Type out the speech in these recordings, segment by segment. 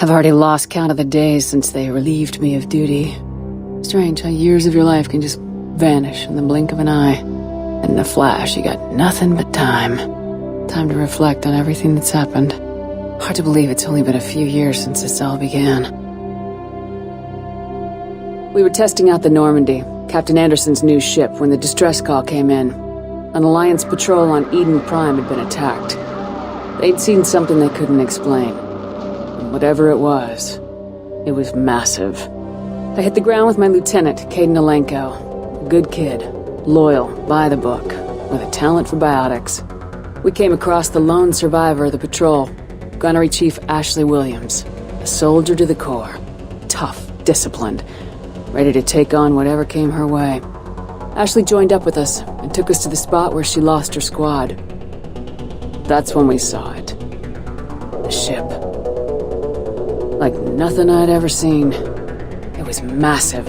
I've already lost count of the days since they relieved me of duty. Strange how years of your life can just vanish in the blink of an eye. And in a flash, you got nothing but time. Time to reflect on everything that's happened. Hard to believe it's only been a few years since this all began. We were testing out the Normandy, Captain Anderson's new ship, when the distress call came in. An Alliance patrol on Eden Prime had been attacked. They'd seen something they couldn't explain. And whatever it was massive. I hit the ground with my lieutenant, Kaidan Alenko. A good kid, loyal, by the book, with a talent for biotics. We came across the lone survivor of the patrol, Gunnery Chief Ashley Williams. A soldier to the core. Tough, disciplined, ready to take on whatever came her way. Ashley joined up with us and took us to the spot where she lost her squad. That's when we saw it. The ship. Like nothing I'd ever seen. It was massive,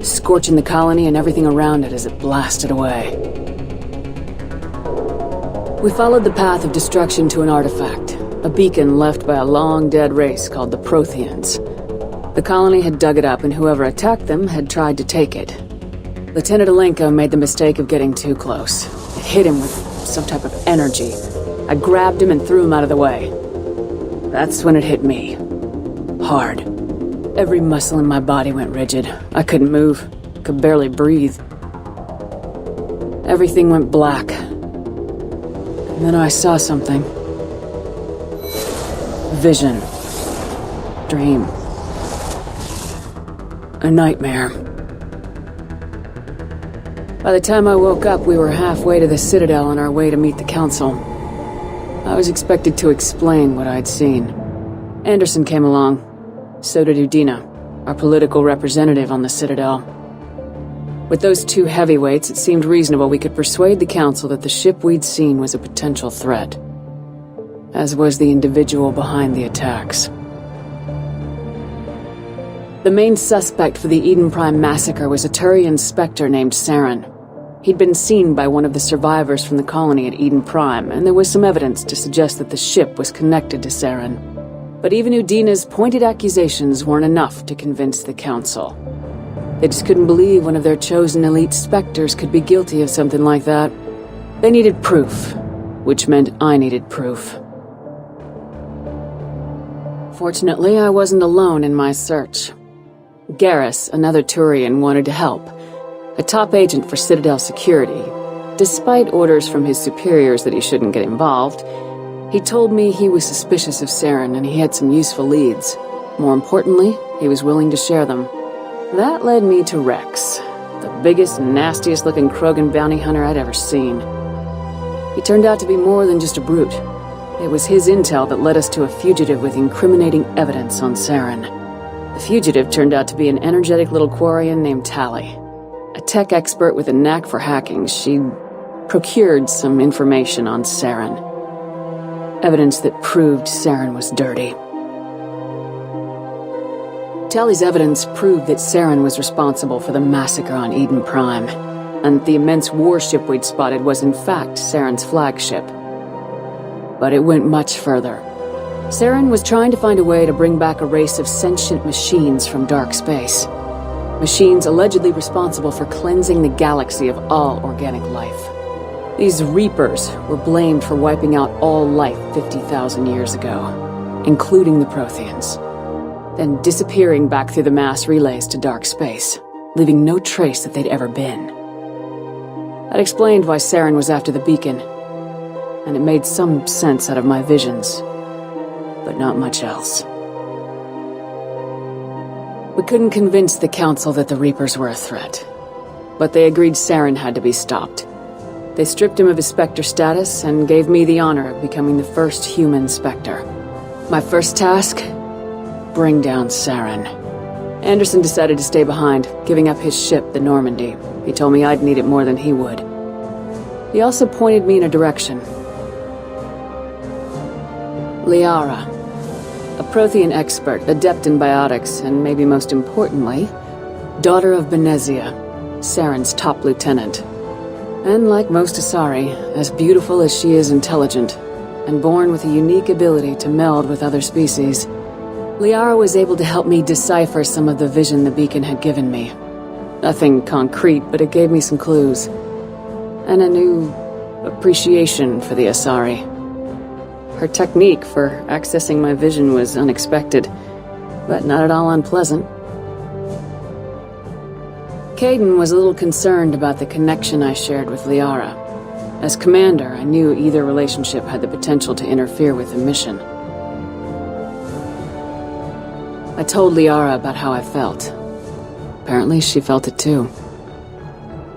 scorching the colony and everything around it as it blasted away. We followed the path of destruction to an artifact, a beacon left by a long-dead race called the Protheans. The colony had dug it up, and whoever attacked them had tried to take it. Lieutenant Alenko made the mistake of getting too close. It hit him with some type of energy. I grabbed him and threw him out of the way. That's when it hit me. Hard. Every muscle in my body went rigid. I couldn't move. Could barely breathe. Everything went black. And then I saw something. Vision. Dream. A nightmare. By the time I woke up, we were halfway to the Citadel on our way to meet the Council. I was expected to explain what I'd seen. Anderson came along. So did Udina, our political representative on the Citadel. With those two heavyweights, it seemed reasonable we could persuade the Council that the ship we'd seen was a potential threat. As was the individual behind the attacks. The main suspect for the Eden Prime massacre was a Turian Spectre named Saren. He'd been seen by one of the survivors from the colony at Eden Prime, and there was some evidence to suggest that the ship was connected to Saren. But even Udina's pointed accusations weren't enough to convince the Council. They just couldn't believe one of their chosen elite Spectres could be guilty of something like that. They needed proof, which meant I needed proof. Fortunately, I wasn't alone in my search. Garrus, another Turian, wanted to help. A top agent for Citadel security. Despite orders from his superiors that he shouldn't get involved, he told me he was suspicious of Saren and he had some useful leads. More importantly, he was willing to share them. That led me to Rex, the biggest, nastiest-looking Krogan bounty hunter I'd ever seen. He turned out to be more than just a brute. It was his intel that led us to a fugitive with incriminating evidence on Saren. The fugitive turned out to be an energetic little Quarian named Tali. A tech expert with a knack for hacking, she procured some information on Saren. Evidence that proved Saren was dirty. Tali's evidence proved that Saren was responsible for the massacre on Eden Prime, and the immense warship we'd spotted was in fact Saren's flagship. But it went much further. Saren was trying to find a way to bring back a race of sentient machines from dark space. Machines allegedly responsible for cleansing the galaxy of all organic life. These Reapers were blamed for wiping out all life 50,000 years ago, including the Protheans, then disappearing back through the mass relays to dark space, leaving no trace that they'd ever been. That explained why Saren was after the beacon, and it made some sense out of my visions, but not much else. We couldn't convince the Council that the Reapers were a threat, but they agreed Saren had to be stopped. They stripped him of his Spectre status and gave me the honor of becoming the first human Spectre. My first task? Bring down Saren. Anderson decided to stay behind, giving up his ship, the Normandy. He told me I'd need it more than he would. He also pointed me in a direction. Liara, a Prothean expert, adept in biotics, and maybe most importantly, daughter of Benezia, Saren's top lieutenant. And like most Asari, as beautiful as she is intelligent, and born with a unique ability to meld with other species. Liara was able to help me decipher some of the vision the beacon had given me. Nothing concrete, but it gave me some clues. And a new appreciation for the Asari. Her technique for accessing my vision was unexpected, but not at all unpleasant. Kaidan was a little concerned about the connection I shared with Liara. As commander, I knew either relationship had the potential to interfere with the mission. I told Liara about how I felt. Apparently, she felt it too.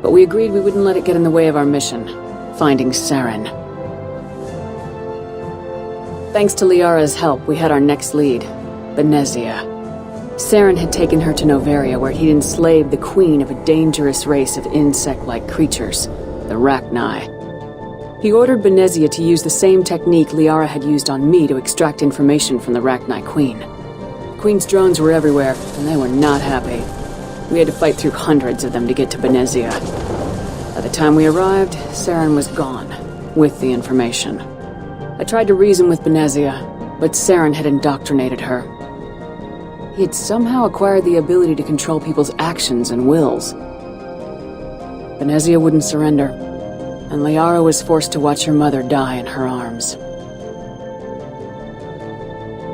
But we agreed we wouldn't let it get in the way of our mission, finding Saren. Thanks to Liara's help, we had our next lead, Benezia. Saren had taken her to Noveria, where he'd enslaved the queen of a dangerous race of insect-like creatures, the Rachni. He ordered Benezia to use the same technique Liara had used on me to extract information from the Rachni queen. The queen's drones were everywhere, and they were not happy. We had to fight through hundreds of them to get to Benezia. By the time we arrived, Saren was gone, with the information. I tried to reason with Benezia, but Saren had indoctrinated her. He had somehow acquired the ability to control people's actions and wills. Benezia wouldn't surrender, and Liara was forced to watch her mother die in her arms.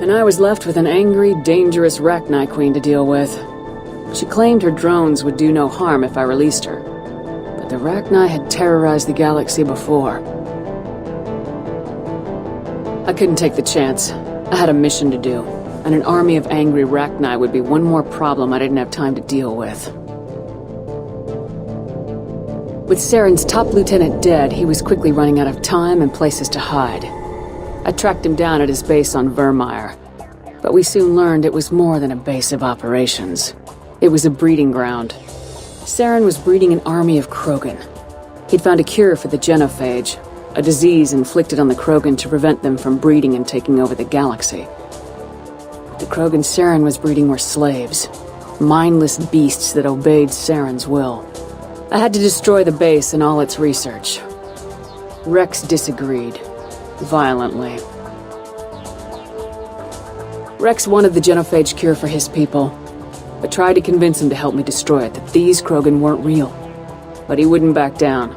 And I was left with an angry, dangerous Rachni queen to deal with. She claimed her drones would do no harm if I released her, but the Rachni had terrorized the galaxy before. I couldn't take the chance. I had a mission to do, and an army of angry Rachni would be one more problem I didn't have time to deal with. With Saren's top lieutenant dead, he was quickly running out of time and places to hide. I tracked him down at his base on Virmire, but we soon learned it was more than a base of operations. It was a breeding ground. Saren was breeding an army of Krogan. He'd found a cure for the genophage, a disease inflicted on the Krogan to prevent them from breeding and taking over the galaxy. The Krogan Saren was breeding were slaves, mindless beasts that obeyed Saren's will. I had to destroy the base and all its research. Rex disagreed, violently. Rex wanted the genophage cure for his people, but tried to convince him to help me destroy it, that these Krogan weren't real. But he wouldn't back down.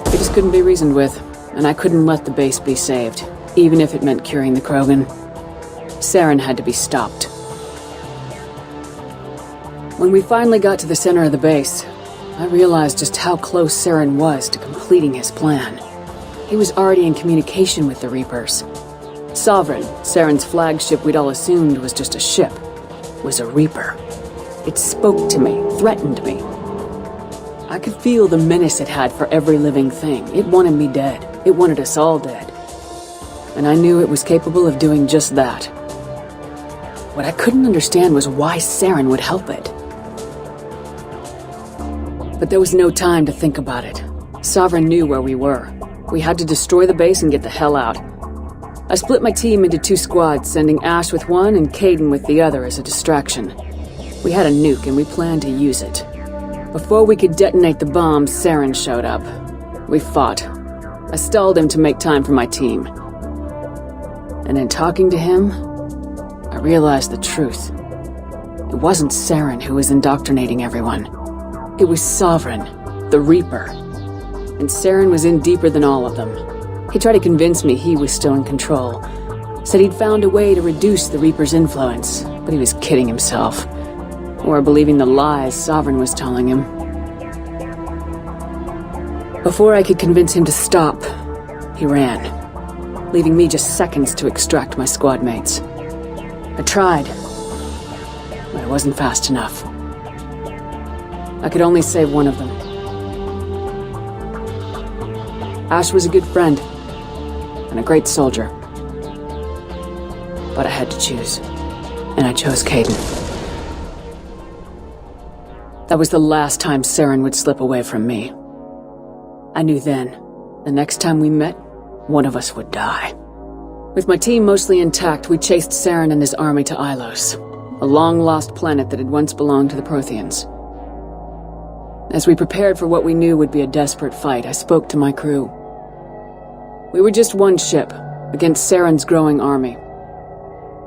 He just couldn't be reasoned with, and I couldn't let the base be saved, even if it meant curing the Krogan. Saren had to be stopped. When we finally got to the center of the base, I realized just how close Saren was to completing his plan. He was already in communication with the Reapers. Sovereign, Saren's flagship we'd all assumed was just a ship, was a Reaper. It spoke to me, threatened me. I could feel the menace it had for every living thing. It wanted me dead. It wanted us all dead. And I knew it was capable of doing just that. What I couldn't understand was why Saren would help it. But there was no time to think about it. Sovereign knew where we were. We had to destroy the base and get the hell out. I split my team into 2 squads, sending Ash with one and Kaidan with the other as a distraction. We had a nuke and we planned to use it. Before we could detonate the bomb, Saren showed up. We fought. I stalled him to make time for my team. And in talking to him, I realized the truth. It wasn't Saren who was indoctrinating everyone. It was Sovereign, the Reaper. And Saren was in deeper than all of them. He tried to convince me he was still in control. Said he'd found a way to reduce the Reaper's influence, but he was kidding himself. Or believing the lies Sovereign was telling him. Before I could convince him to stop, he ran, leaving me just seconds to extract my squad mates. I tried, but it wasn't fast enough. I could only save one of them. Ash was a good friend, and a great soldier. But I had to choose, and I chose Kaidan. That was the last time Saren would slip away from me. I knew then, the next time we met, one of us would die. With my team mostly intact, we chased Saren and his army to Ilos, a long-lost planet that had once belonged to the Protheans. As we prepared for what we knew would be a desperate fight, I spoke to my crew. We were just one ship, against Saren's growing army.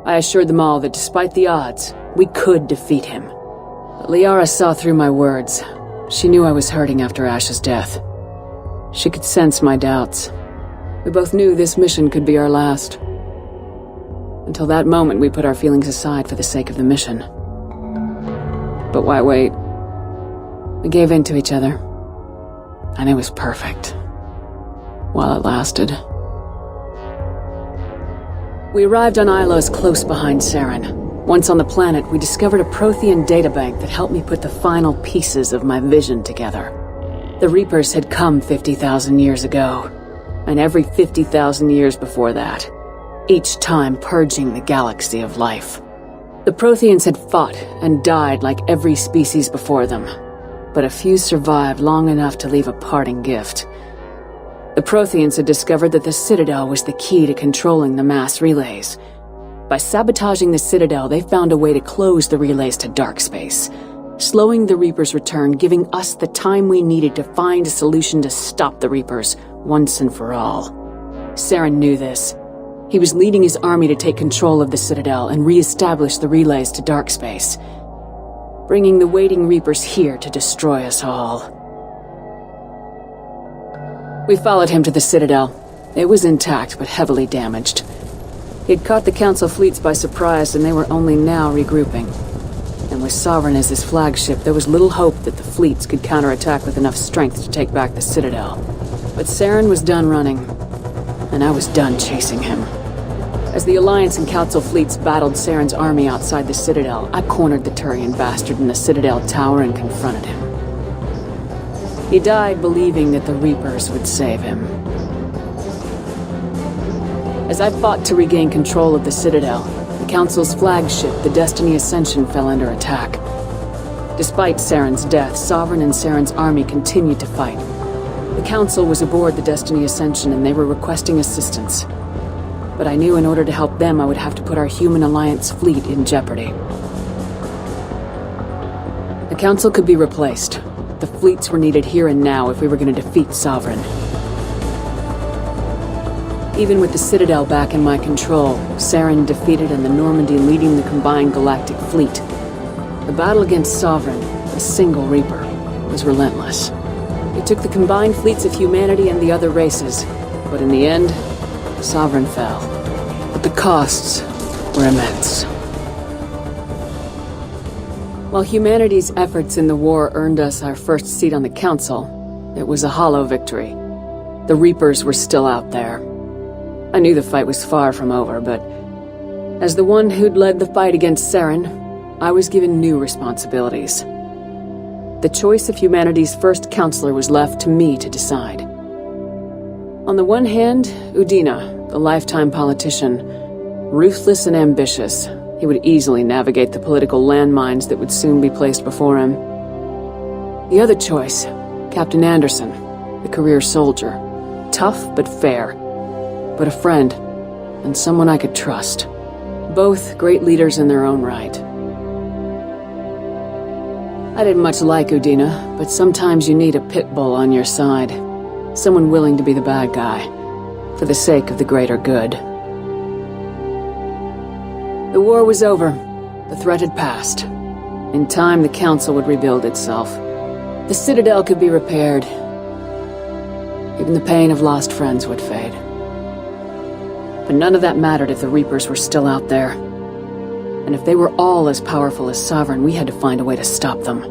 I assured them all that despite the odds, we could defeat him. But Liara saw through my words. She knew I was hurting after Ash's death. She could sense my doubts. We both knew this mission could be our last. Until that moment, we put our feelings aside for the sake of the mission. But why wait? We gave in to each other. And it was perfect. While it lasted. We arrived on Ilos close behind Saren. Once on the planet, we discovered a Prothean databank that helped me put the final pieces of my vision together. The Reapers had come 50,000 years ago, and every 50,000 years before that, each time purging the galaxy of life. The Protheans had fought and died like every species before them, but a few survived long enough to leave a parting gift. The Protheans had discovered that the Citadel was the key to controlling the mass relays. By sabotaging the Citadel, they found a way to close the relays to dark space, slowing the Reapers' return, giving us the time we needed to find a solution to stop the Reapers once and for all. Saren knew this. He was leading his army to take control of the Citadel and re-establish the relays to dark space, bringing the waiting Reapers here to destroy us all. We followed him to the Citadel. It was intact, but heavily damaged. He had caught the Council fleets by surprise, and they were only now regrouping. And with Sovereign as his flagship, there was little hope that the fleets could counterattack with enough strength to take back the Citadel. But Saren was done running, and I was done chasing him. As the Alliance and Council fleets battled Saren's army outside the Citadel, I cornered the Turian bastard in the Citadel tower and confronted him. He died believing that the Reapers would save him. As I fought to regain control of the Citadel, the Council's flagship, the Destiny Ascension, fell under attack. Despite Saren's death, Sovereign and Saren's army continued to fight. The Council was aboard the Destiny Ascension and they were requesting assistance. But I knew in order to help them, I would have to put our human Alliance fleet in jeopardy. The Council could be replaced. The fleets were needed here and now if we were going to defeat Sovereign. Even with the Citadel back in my control, Saren defeated and the Normandy leading the combined galactic fleet. The battle against Sovereign, a single Reaper, was relentless. It took the combined fleets of humanity and the other races, but in the end, Sovereign fell. But the costs were immense. While humanity's efforts in the war earned us our first seat on the Council, it was a hollow victory. The Reapers were still out there. I knew the fight was far from over, but as the one who'd led the fight against Saren, I was given new responsibilities. The choice of humanity's first counselor was left to me to decide. On the one hand, Udina, the lifetime politician, ruthless and ambitious, he would easily navigate the political landmines that would soon be placed before him. The other choice, Captain Anderson, the career soldier, tough but fair, but a friend, and someone I could trust. Both great leaders in their own right. I didn't much like Udina, but sometimes you need a pit bull on your side. Someone willing to be the bad guy, for the sake of the greater good. The war was over. The threat had passed. In time, the Council would rebuild itself. The Citadel could be repaired. Even the pain of lost friends would fade. But none of that mattered if the Reapers were still out there. And if they were all as powerful as Sovereign, we had to find a way to stop them.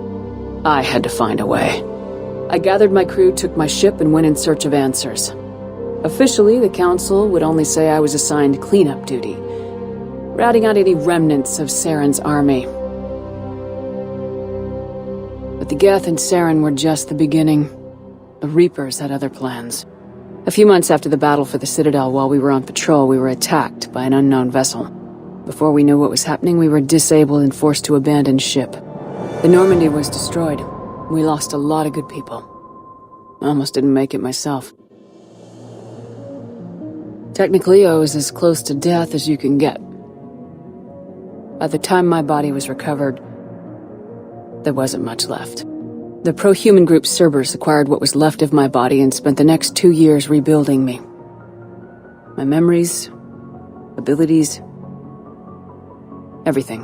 I had to find a way. I gathered my crew, took my ship, and went in search of answers. Officially, the Council would only say I was assigned cleanup duty, routing out any remnants of Saren's army. But the Geth and Saren were just the beginning. The Reapers had other plans. A few months after the battle for the Citadel, while we were on patrol, we were attacked by an unknown vessel. Before we knew what was happening, we were disabled and forced to abandon ship. The Normandy was destroyed. We lost a lot of good people. I almost didn't make it myself. Technically, I was as close to death as you can get. By the time my body was recovered, there wasn't much left. The pro-human group Cerberus acquired what was left of my body and spent the next 2 years rebuilding me. My memories, abilities, Everything.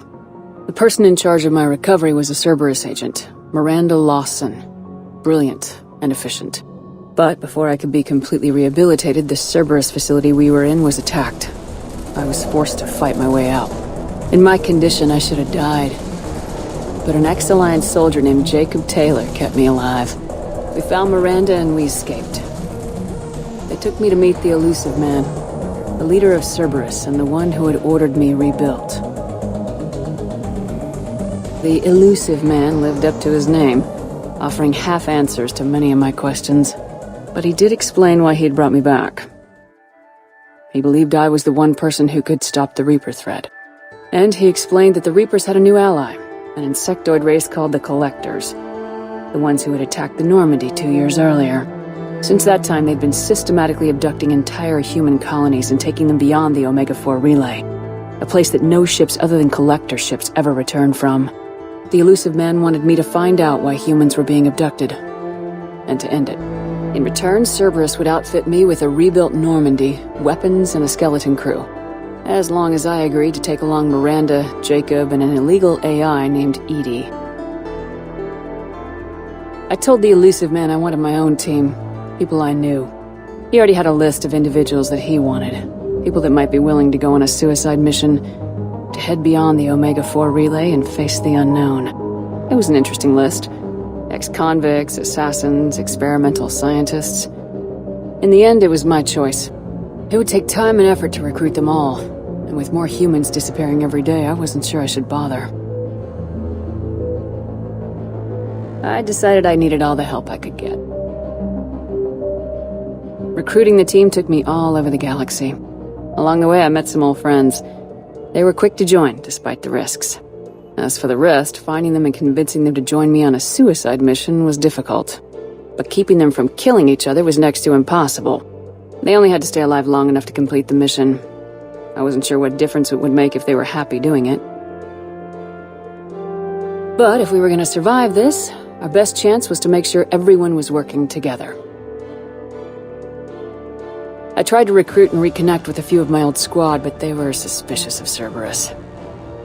The person in charge of my recovery was a Cerberus agent, Miranda Lawson. Brilliant and efficient. But before I could be completely rehabilitated, the Cerberus facility we were in was attacked. I was forced to fight my way out. In my condition, I should have died. But an ex-Alliance soldier named Jacob Taylor kept me alive. We found Miranda and we escaped. They took me to meet the Elusive Man, the leader of Cerberus and the one who had ordered me rebuilt. The Elusive Man lived up to his name, offering half answers to many of my questions. But he did explain why he had brought me back. He believed I was the one person who could stop the Reaper threat. And he explained that the Reapers had a new ally, an insectoid race called the Collectors, the ones who had attacked the Normandy 2 years earlier. Since that time, they'd been systematically abducting entire human colonies and taking them beyond the Omega-4 relay, a place that no ships other than Collector ships ever returned from. The Elusive Man wanted me to find out why humans were being abducted, and to end it. In return, Cerberus would outfit me with a rebuilt Normandy, weapons, and a skeleton crew. As long as I agreed to take along Miranda, Jacob, and an illegal AI named Edie. I told the Elusive Man I wanted my own team, people I knew. He already had a list of individuals that he wanted, people that might be willing to go on a suicide mission, to head beyond the Omega-4 relay and face the unknown. It was an interesting list. Ex-convicts, assassins, experimental scientists. In the end, it was my choice. It would take time and effort to recruit them all, and with more humans disappearing every day, I wasn't sure I should bother. I decided I needed all the help I could get. Recruiting the team took me all over the galaxy. Along the way, I met some old friends. They were quick to join, despite the risks. As for the rest, finding them and convincing them to join me on a suicide mission was difficult. But keeping them from killing each other was next to impossible. They only had to stay alive long enough to complete the mission. I wasn't sure what difference it would make if they were happy doing it. But if we were going to survive this, our best chance was to make sure everyone was working together. I tried to recruit and reconnect with a few of my old squad, but they were suspicious of Cerberus.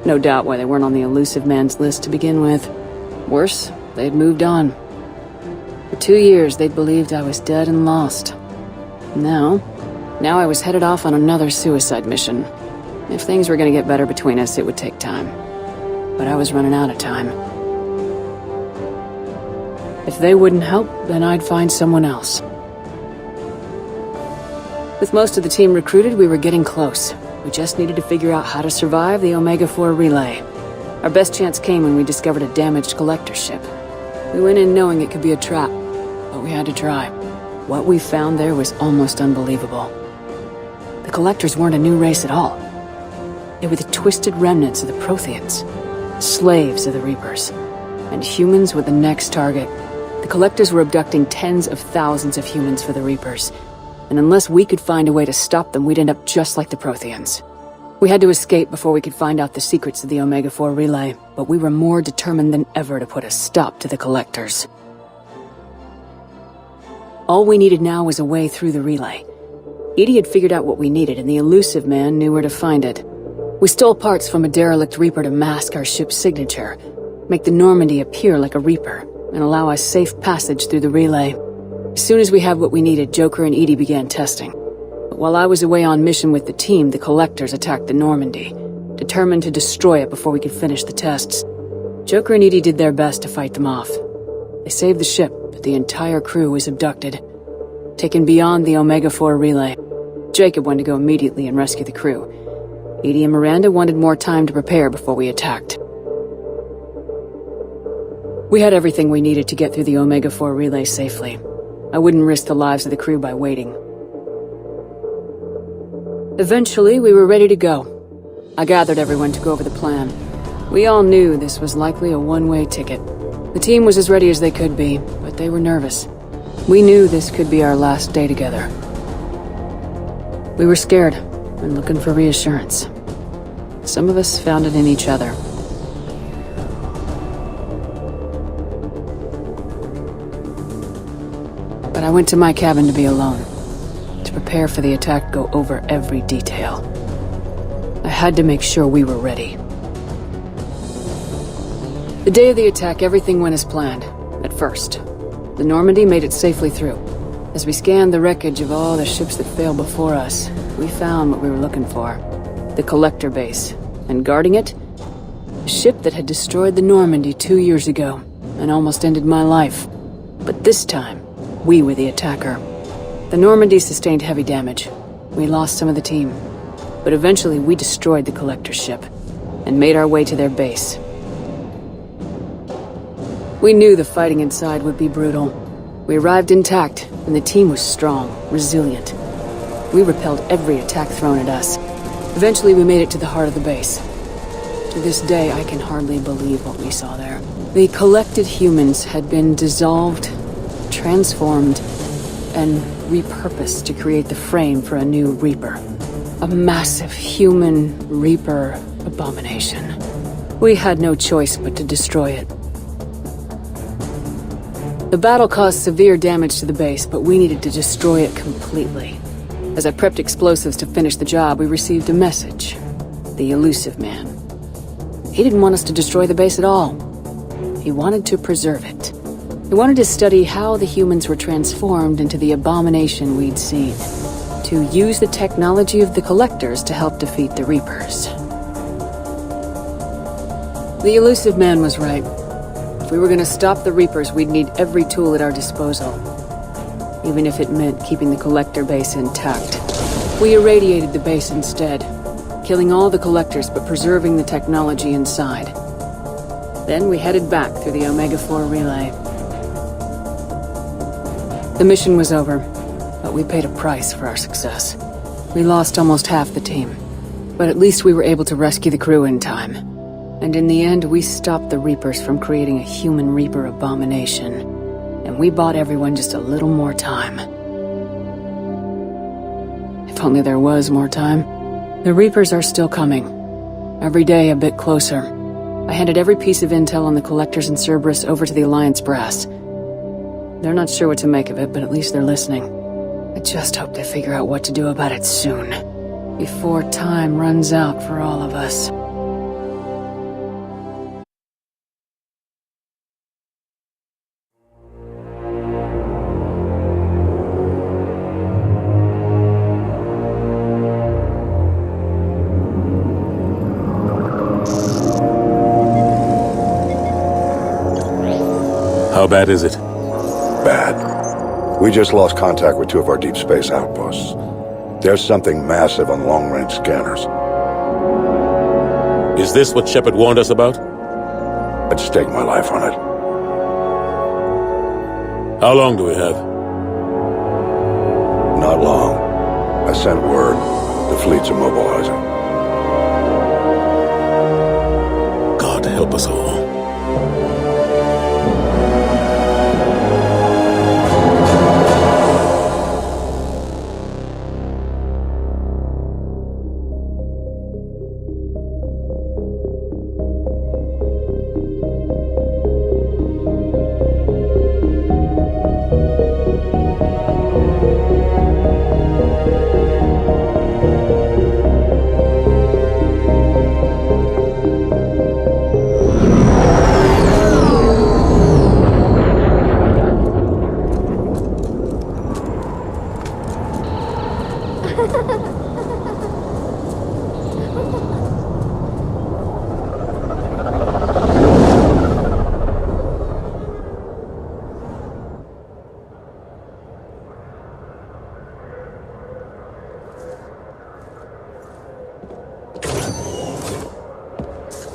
No doubt why they weren't on the Elusive Man's list to begin with. Worse, they'd moved on. For 2 years, they'd believed I was dead and lost. Now I was headed off on another suicide mission. If things were going to get better between us, it would take time. But I was running out of time. If they wouldn't help, then I'd find someone else. With most of the team recruited, we were getting close. We just needed to figure out how to survive the Omega-4 relay. Our best chance came when we discovered a damaged Collector ship. We went in knowing it could be a trap, but we had to try. What we found there was almost unbelievable. The Collectors weren't a new race at all. They were the twisted remnants of the Protheans, slaves of the Reapers. And humans were the next target. The Collectors were abducting tens of thousands of humans for the Reapers. And unless we could find a way to stop them, we'd end up just like the Protheans. We had to escape before we could find out the secrets of the Omega-4 relay, but we were more determined than ever to put a stop to the Collectors. All we needed now was a way through the relay. Edie had figured out what we needed, and the Elusive Man knew where to find it. We stole parts from a derelict Reaper to mask our ship's signature, make the Normandy appear like a Reaper, and allow us safe passage through the relay. As soon as we had what we needed, Joker and Edie began testing. But while I was away on mission with the team, the Collectors attacked the Normandy, determined to destroy it before we could finish the tests. Joker and Edie did their best to fight them off. They saved the ship, but the entire crew was abducted, taken beyond the Omega-4 relay. Jacob wanted to go immediately and rescue the crew. Edie and Miranda wanted more time to prepare before we attacked. We had everything we needed to get through the Omega-4 relay safely. I wouldn't risk the lives of the crew by waiting. Eventually, we were ready to go. I gathered everyone to go over the plan. We all knew this was likely a one-way ticket. The team was as ready as they could be, but they were nervous. We knew this could be our last day together. We were scared and looking for reassurance. Some of us found it in each other. But I went to my cabin to be alone, to prepare for the attack, go over every detail. I had to make sure we were ready. The day of the attack, everything went as planned. At first. The Normandy made it safely through. As we scanned the wreckage of all the ships that failed before us, we found what we were looking for. The Collector base. And guarding it, a ship that had destroyed the Normandy 2 years ago, and almost ended my life. But this time, we were the attacker. The Normandy sustained heavy damage. We lost some of the team. But eventually we destroyed the Collector ship, and made our way to their base. We knew the fighting inside would be brutal. We arrived intact, and the team was strong, resilient. We repelled every attack thrown at us. Eventually we made it to the heart of the base. To this day, I can hardly believe what we saw there. The collected humans had been dissolved, transformed, and repurposed to create the frame for a new Reaper. A massive human Reaper abomination. We had no choice but to destroy it. The battle caused severe damage to the base, but we needed to destroy it completely. As I prepped explosives to finish the job, we received a message. The elusive man. He didn't want us to destroy the base at all. He wanted to preserve it. He wanted to study how the humans were transformed into the abomination we'd seen. To use the technology of the Collectors to help defeat the Reapers. The elusive man was right. If we were gonna stop the Reapers, we'd need every tool at our disposal. Even if it meant keeping the Collector base intact. We irradiated the base instead, killing all the Collectors but preserving the technology inside. Then we headed back through the Omega-4 relay. The mission was over, but we paid a price for our success. We lost almost half the team, but at least we were able to rescue the crew in time. And in the end, we stopped the Reapers from creating a human Reaper abomination. And we bought everyone just a little more time. If only there was more time. The Reapers are still coming. Every day a bit closer. I handed every piece of intel on the Collectors and Cerberus over to the Alliance brass. They're not sure what to make of it, but at least they're listening. I just hope they figure out what to do about it soon. Before time runs out for all of us. How bad is it? Bad. We just lost contact with 2 of our deep space outposts. There's something massive on long-range scanners. Is this what Shepard warned us about? I'd stake my life on it. How long do we have? Not long. I sent word. The fleets are mobilizing. God help us all.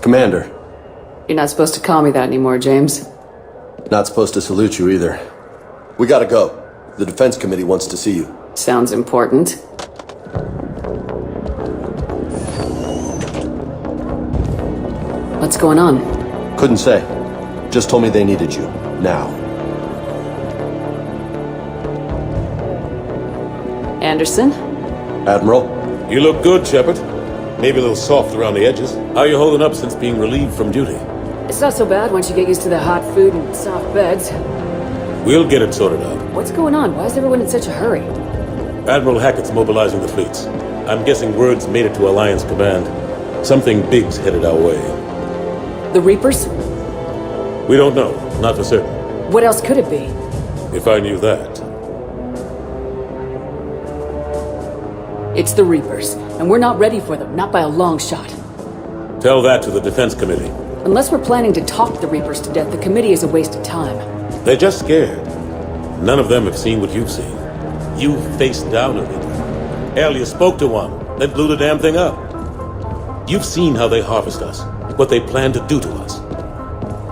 Commander. You're not supposed to call me that anymore, James. Not supposed to salute you either. We gotta go. The Defense Committee wants to see you. Sounds important. What's going on? Couldn't say. Just told me they needed you. Now. Anderson? Admiral? You look good, Shepard. Maybe a little soft around the edges. How are you holding up since being relieved from duty? It's not so bad once you get used to the hot food and soft beds. We'll get it sorted out. What's going on? Why is everyone in such a hurry? Admiral Hackett's mobilizing the fleets. I'm guessing word's made it to Alliance Command. Something big's headed our way. The Reapers? We don't know. Not for certain. What else could it be? If I knew that. It's the Reapers, and we're not ready for them, not by a long shot. Tell that to the Defense Committee. Unless we're planning to talk the Reapers to death, the committee is a waste of time. They're just scared. None of them have seen what you've seen. You faced down a Reaper. Hell, you spoke to one, then blew the damn thing up. You've seen how they harvest us, what they plan to do to us.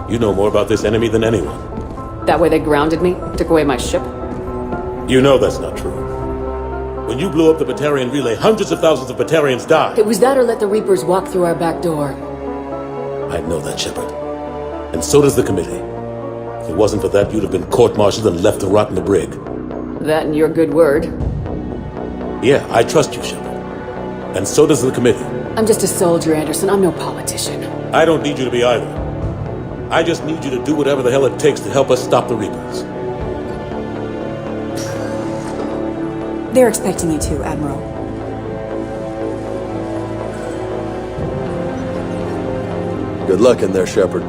You know more about this enemy than anyone. That way they grounded me, took away my ship? You know that's not true. When you blew up the Batarian relay, hundreds of thousands of Batarians died. It was that or let the Reapers walk through our back door. I know that, Shepard. And so does the committee. If it wasn't for that, you'd have been court-martialed and left to rot in the brig. That and your good word. Yeah, I trust you, Shepard. And so does the committee. I'm just a soldier, Anderson. I'm no politician. I don't need you to be either. I just need you to do whatever the hell it takes to help us stop the Reapers. They're expecting you to, Admiral. Good luck in there, Shepard.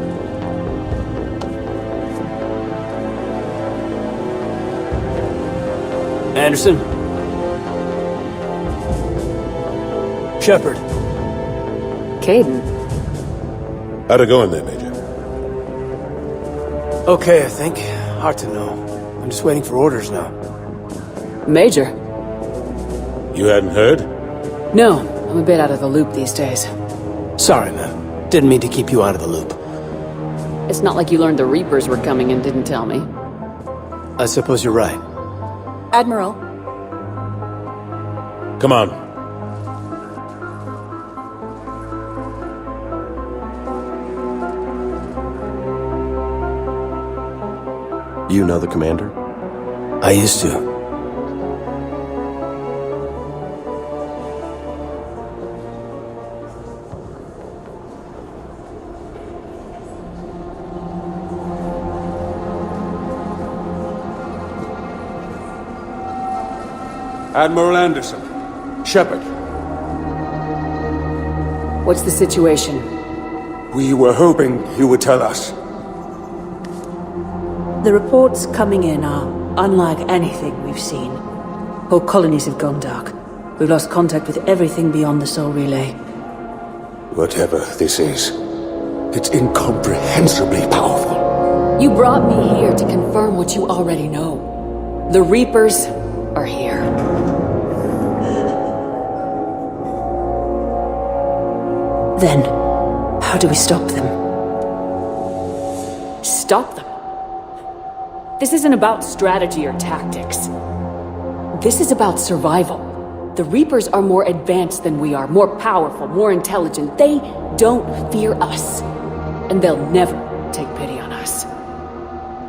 Anderson? Shepard. Kaidan. How'd it go in there, Major? Okay, I think. Hard to know. I'm just waiting for orders now. Major? You hadn't heard? No, I'm a bit out of the loop these days. Sorry, man. Didn't mean to keep you out of the loop. It's not like you learned the Reapers were coming and didn't tell me. I suppose you're right. Admiral, Come on. You know the commander? I used to. Admiral Anderson. Shepard. What's the situation? We were hoping you would tell us. The reports coming in are unlike anything we've seen. Whole colonies have gone dark. We've lost contact with everything beyond the Soul Relay. Whatever this is, it's incomprehensibly powerful. You brought me here to confirm what you already know. The Reapers are here. Then, how do we stop them? Stop them. This isn't about strategy or tactics. This is about survival. The Reapers are more advanced than we are, more powerful, more intelligent. They don't fear us. And they'll never take pity on us.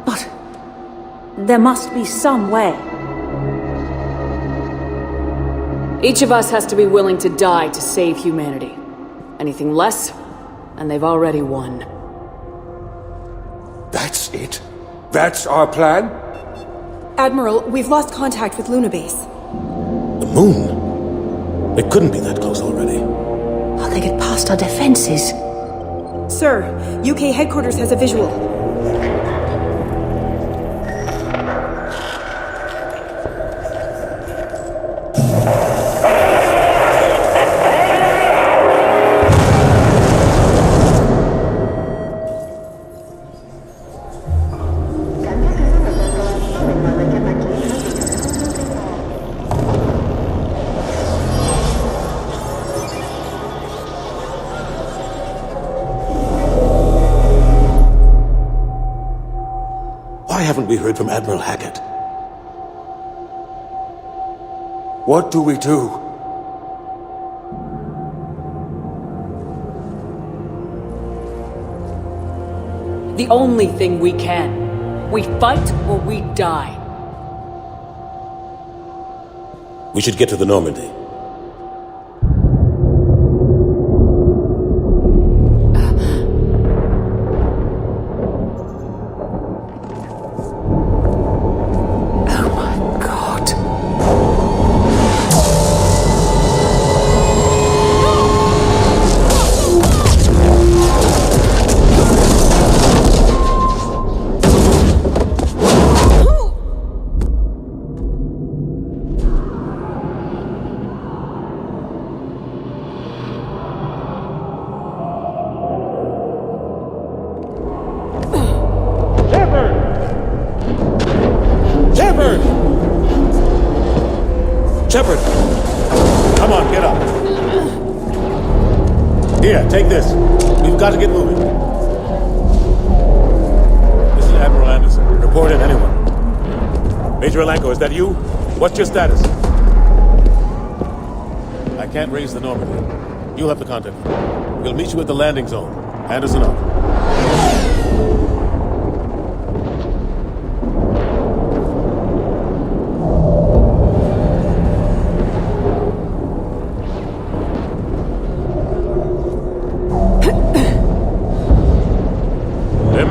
But there must be some way. Each of us has to be willing to die to save humanity. Anything less, and they've already won. That's it? That's our plan? Admiral, we've lost contact with Luna Base. The moon? It couldn't be that close already. How'd they get past our defenses? Sir, UK headquarters has a visual. Why haven't we heard from Admiral Hackett? What do we do? The only thing we can. We fight or we die. We should get to the Normandy. Shepard! Come on, get up. Here, take this. We've got to get moving. This is Admiral Anderson. Report in, anyone. Major Alenko, is that you? What's your status? I can't raise the Normandy. You'll have to contact me. We'll meet you at the landing zone. Anderson out.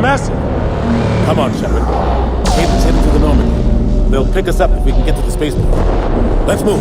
Massive. Come on, Shepard. Kaidan's heading to the Normandy. They'll pick us up if we can get to the spaceport. Let's move.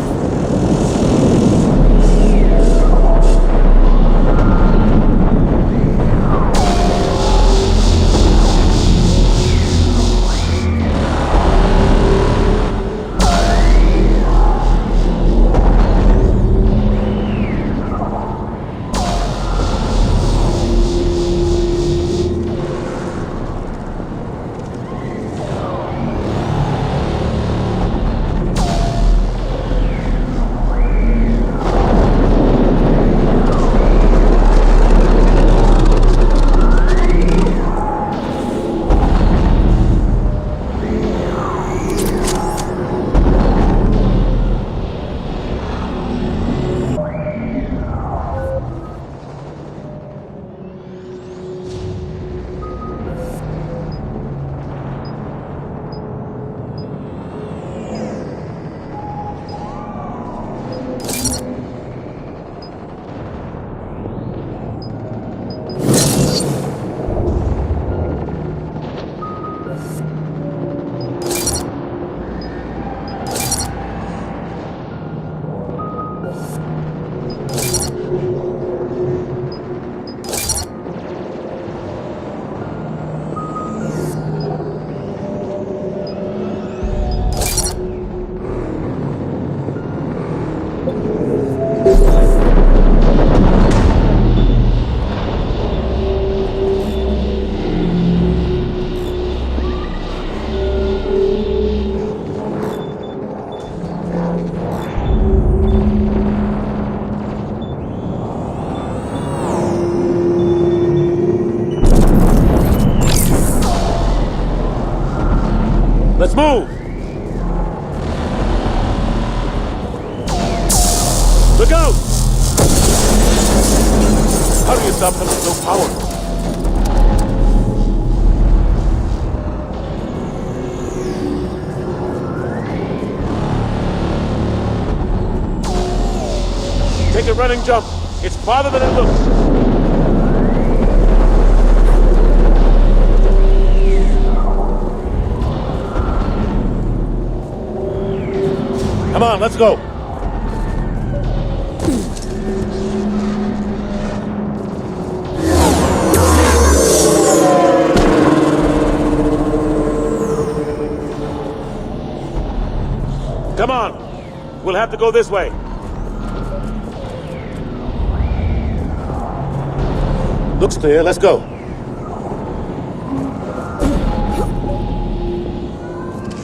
Let's move! Look out! How do you stop something so powerful? Take a running jump. It's farther than it looks. Come on, let's go. Come on. We'll have to go this way. Looks clear. Let's go.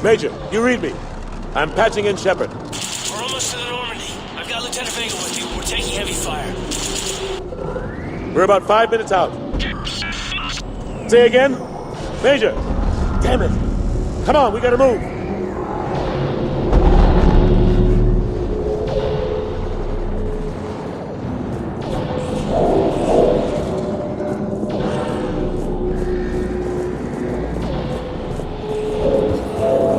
Major, you read me. I'm patching in Shepard. We're almost to the Normandy. I've got Lieutenant Vega with you. We're taking heavy fire. We're about 5 minutes out. Say again? Major! Damn it! Come on, we gotta move!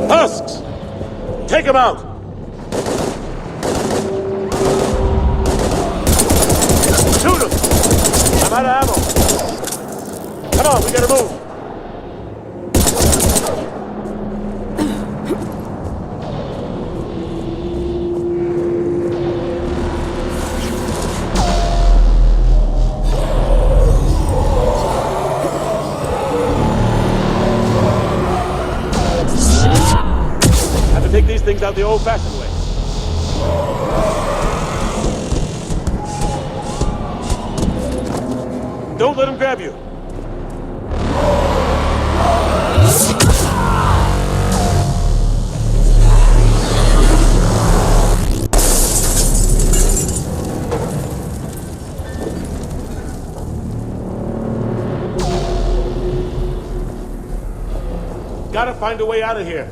Husks! Take him out! Shoot him! I'm out of ammo! Come on, we gotta move! Have to take these things out the old-fashioned way. Don't let him grab you. gotta find a way out of here.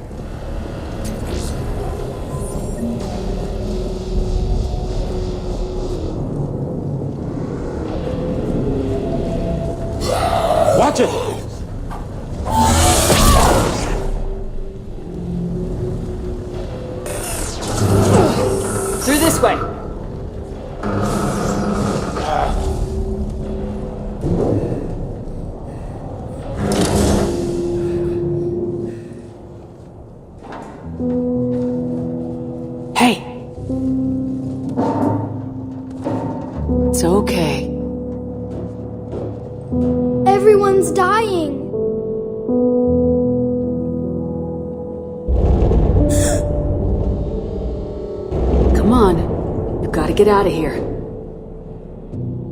Watch it! Through this way. Hey. It's okay. Everyone's dying. Come on. You've got to get out of here.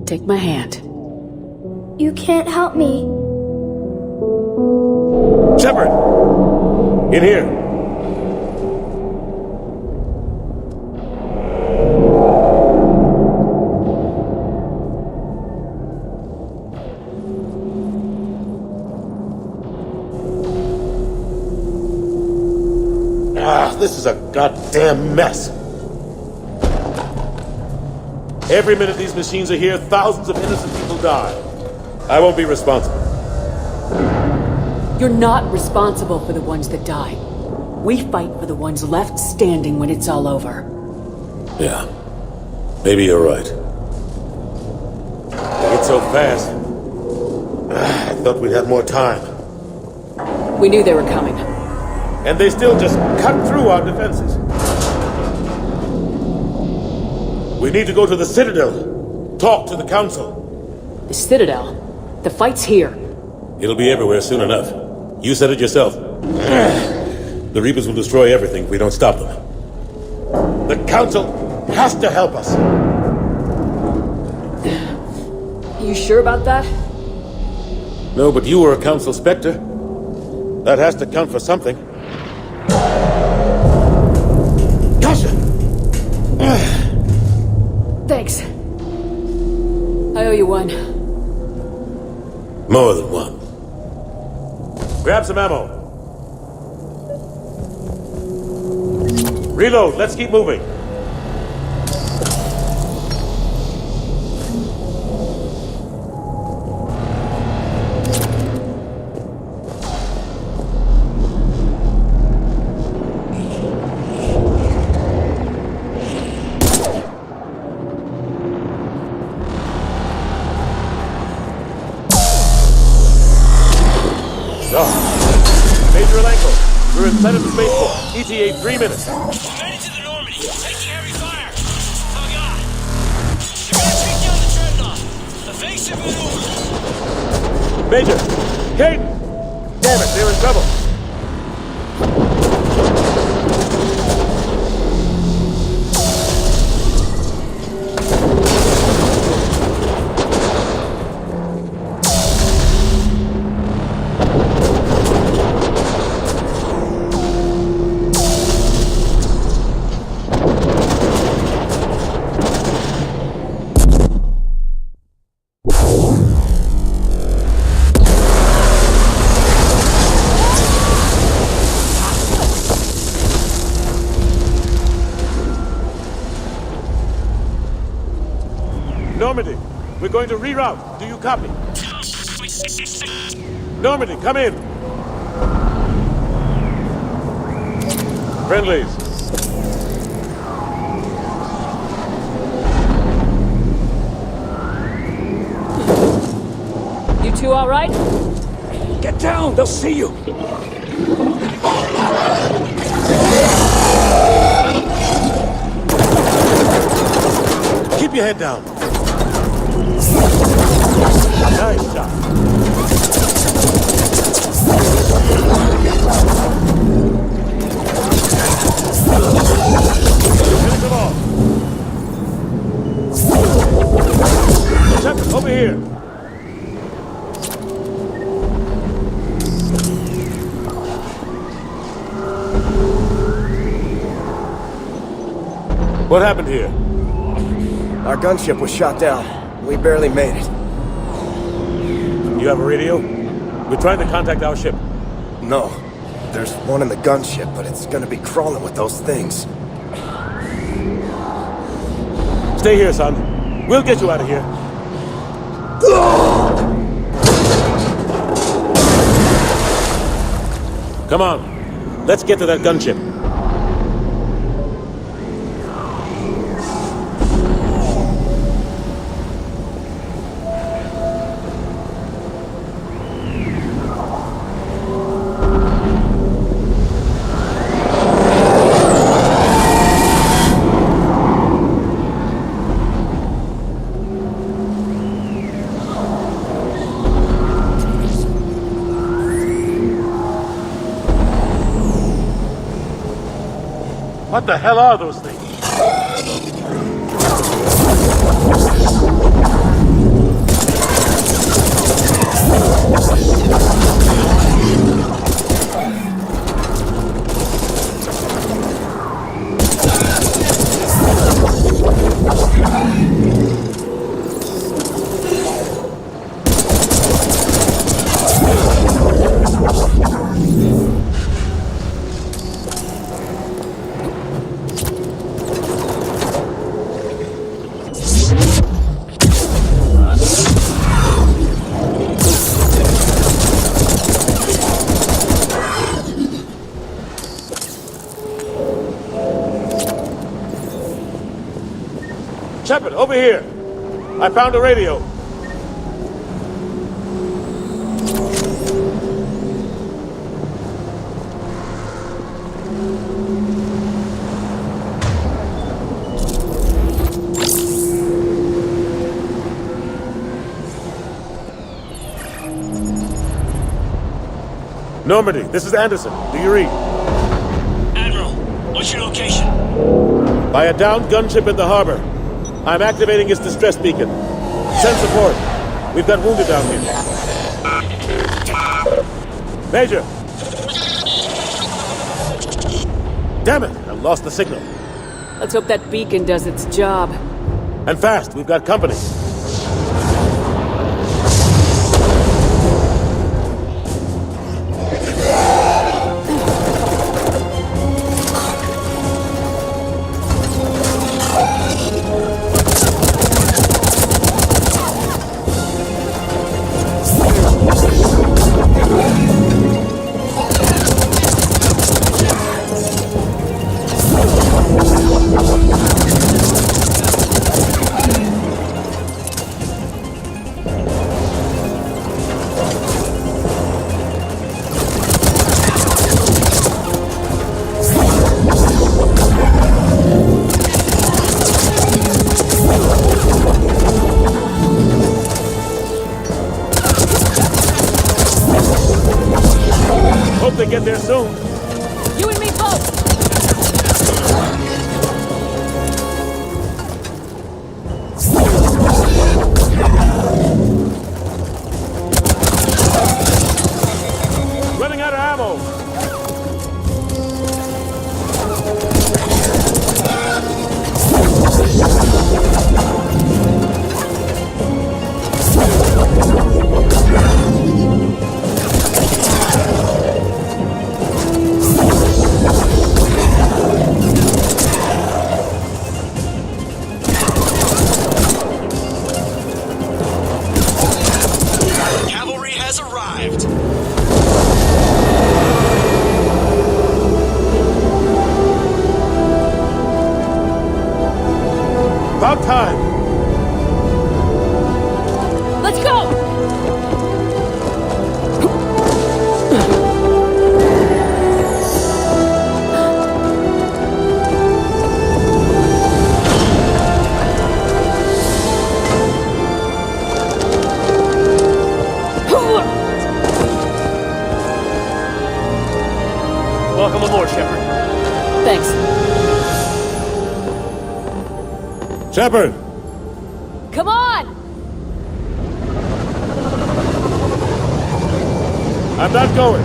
Take my hand. You can't help me. Shepard! In here. This is a goddamn mess. Every minute these machines are here, thousands of innocent people die. I won't be responsible. You're not responsible for the ones that die. We fight for the ones left standing when it's all over. Yeah. Maybe you're right. They get so fast. I thought we'd have more time. We knew they were coming. And they still just cut through our defenses. We need to go to the Citadel. Talk to the Council. The Citadel? The fight's here. It'll be everywhere soon enough. You said it yourself. The Reapers will destroy everything if we don't stop them. The Council has to help us. You sure about that? No, but you were a Council Spectre. That has to count for something. Gotcha! Thanks. I owe you one. More than one. Grab some ammo. Reload, let's keep moving. Major Alenko, we're inside of the spaceport. ETA 3 minutes. Heading to the Normandy, taking heavy fire. Oh god. They're gonna take down the dreadnought. Evasive maneuver. Major! Kaidan! Damn it, they're in trouble. Normandy, we're going to reroute. Do you copy? Normandy, come in. Friendlies. You two all right? Get down! They'll see you! Keep your head down. Nice shot. Finish them off. Shepard, over here. What happened here? Our gunship was shot down. We barely made it. You have a radio? We're trying to contact our ship. No. There's one in the gunship, but it's gonna be crawling with those things. Stay here, son. We'll get you out of here. Come on. Let's get to that gunship. What the hell are those things? Shepard, over here! I found a radio. Normandy, this is Anderson. Do you read? Admiral, what's your location? By a downed gunship in the harbor. I'm activating its distress beacon. Send support. We've got wounded down here. Major! Damn it! I lost the signal. Let's hope that beacon does its job. And fast, we've got company. Get there soon. You and me both! Running out of ammo. About time! Let's go! Welcome aboard, Shepard. Thanks. Shepard! Come on! I'm not going.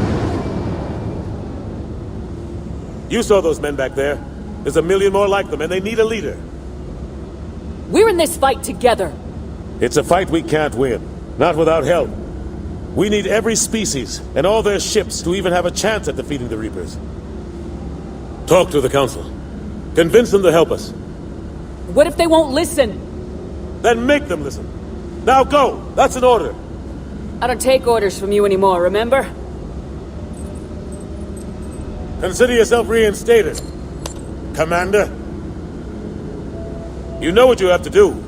You saw those men back there. There's a million more like them, and they need a leader. We're in this fight together. It's a fight we can't win. Not without help. We need every species and all their ships to even have a chance at defeating the Reapers. Talk to the Council. Convince them to help us. What if they won't listen? Then make them listen. Now go! That's an order! I don't take orders from you anymore, remember? Consider yourself reinstated, Commander. You know what you have to do.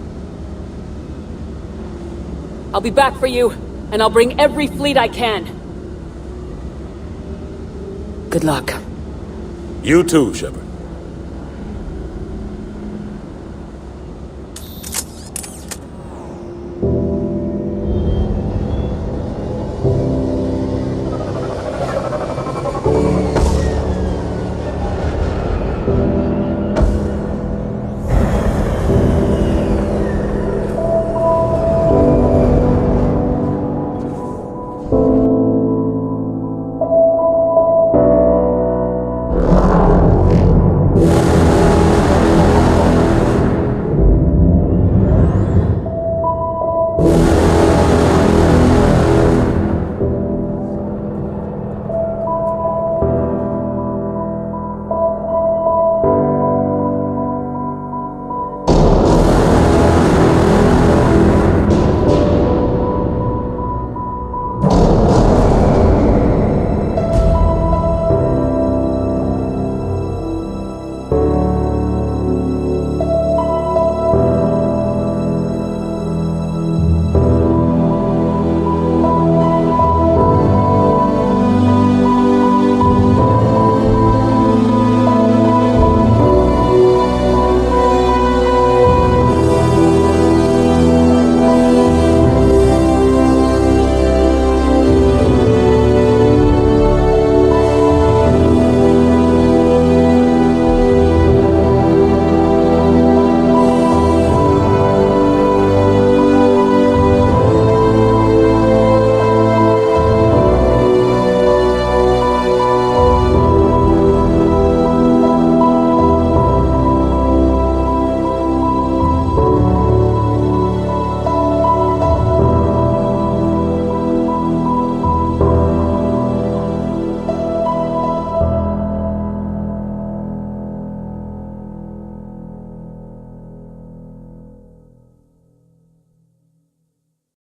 I'll be back for you, and I'll bring every fleet I can. Good luck. You too, Shepard.